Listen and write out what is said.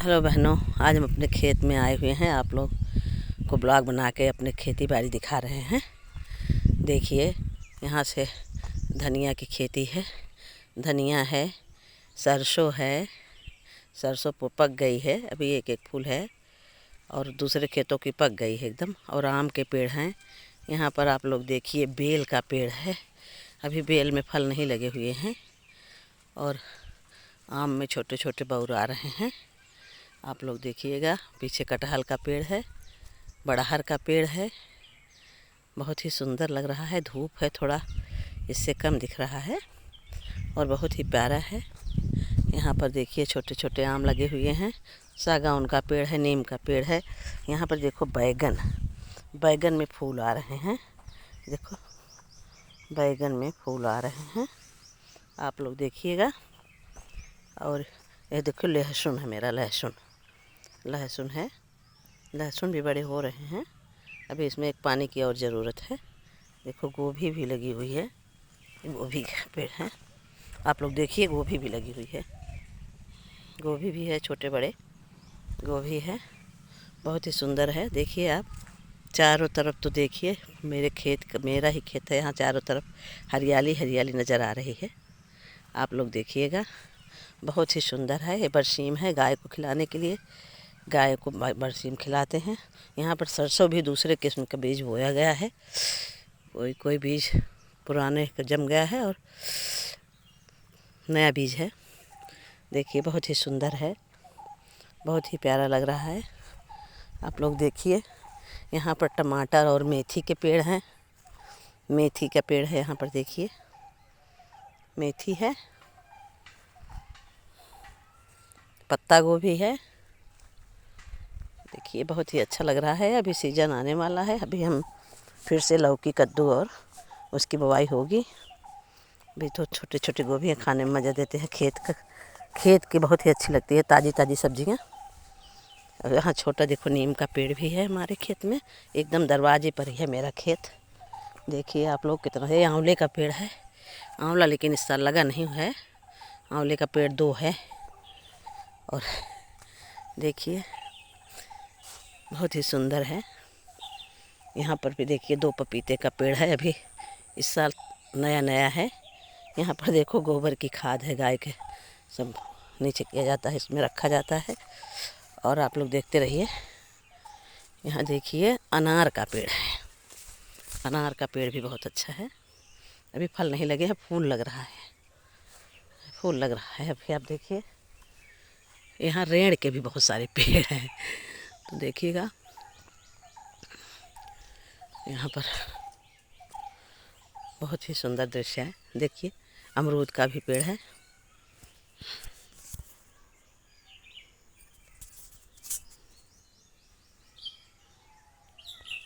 Hello बहनों, आज हम अपने खेत में आए हुए हैं। आप लोग को ब्लॉग बना के अपने खेती बाड़ी दिखा रहे हैं। देखिए, यहाँ से धनिया की खेती है, धनिया है, सरसों है। सरसों पक गई है, अभी एक एक फूल है और दूसरे खेतों की पक गई है एकदम। और आम के पेड़ हैं यहाँ पर। आप लोग देखिए, बेल का पेड़ है, अभी बेल में फल नहीं लगे हुए हैं और आम में छोटे छोटे बौर आ रहे हैं। आप लोग देखिएगा, पीछे कटहल का पेड़ है, बड़हर का पेड़ है। बहुत ही सुंदर लग रहा है। धूप है, थोड़ा इससे कम दिख रहा है और बहुत ही प्यारा है। यहाँ पर देखिए, छोटे छोटे आम लगे हुए हैं। सागौन का पेड़ है, नीम का पेड़ है। यहाँ पर देखो बैगन, बैगन में फूल आ रहे हैं। देखो, बैगन में फूल आ रहे हैं, आप लोग देखिएगा। और ये देखो, लहसुन है मेरा, लहसुन है। लहसुन भी बड़े हो रहे हैं, अभी इसमें एक पानी की और ज़रूरत है। देखो, गोभी भी लगी हुई है, गोभी का पेड़ है। आप लोग देखिए, गोभी भी लगी हुई है, गोभी भी है, छोटे बड़े गोभी है। बहुत ही सुंदर है। देखिए आप चारों तरफ, तो देखिए मेरे खेत का, मेरा ही खेत है यहाँ। चारों तरफ हरियाली हरियाली नज़र आ रही है। आप लोग देखिएगा, बहुत ही सुंदर है। ये बरसीम है, गाय को खिलाने के लिए गाय को बरसीम खिलाते हैं। यहाँ पर सरसों भी दूसरे किस्म का बीज बोया गया है। कोई बीज पुराने का जम गया है और नया बीज है। देखिए, बहुत ही सुंदर है, बहुत ही प्यारा लग रहा है। आप लोग देखिए, यहाँ पर टमाटर और मेथी के पेड़ हैं। मेथी का पेड़ है यहाँ पर, देखिए मेथी है, पत्ता गोभी है। देखिए, बहुत ही अच्छा लग रहा है। अभी सीज़न आने वाला है, अभी हम फिर से लौकी, कद्दू और उसकी बुवाई होगी। अभी तो छोटे छोटे गोभी खाने में मज़ा देते हैं। खेत की बहुत ही अच्छी लगती है ताज़ी ताज़ी सब्जियां। और यहाँ छोटा देखो, नीम का पेड़ भी है हमारे खेत में, एकदम दरवाजे पर ही है मेरा खेत। देखिए आप लोग कितना है। आंवले का पेड़ है, आंवला लेकिन इस साल लगा नहीं है। आंवले का पेड़ 2 है। और देखिए, बहुत ही सुंदर है। यहाँ पर भी देखिए, 2 पपीते का पेड़ है, अभी इस साल नया नया है। यहाँ पर देखो, गोबर की खाद है, गाय के सब नीचे किया जाता है, इसमें रखा जाता है। और आप लोग देखते रहिए। यहाँ देखिए, अनार का पेड़ है, अनार का पेड़ भी बहुत अच्छा है। अभी फल नहीं लगे हैं, फूल लग रहा है, फूल लग रहा है अभी। आप देखिए, यहाँ रेड़ के भी बहुत सारे पेड़ हैं, तो देखिएगा। यहाँ पर बहुत ही सुंदर दृश्य है। देखिए, अमरूद का भी पेड़ है।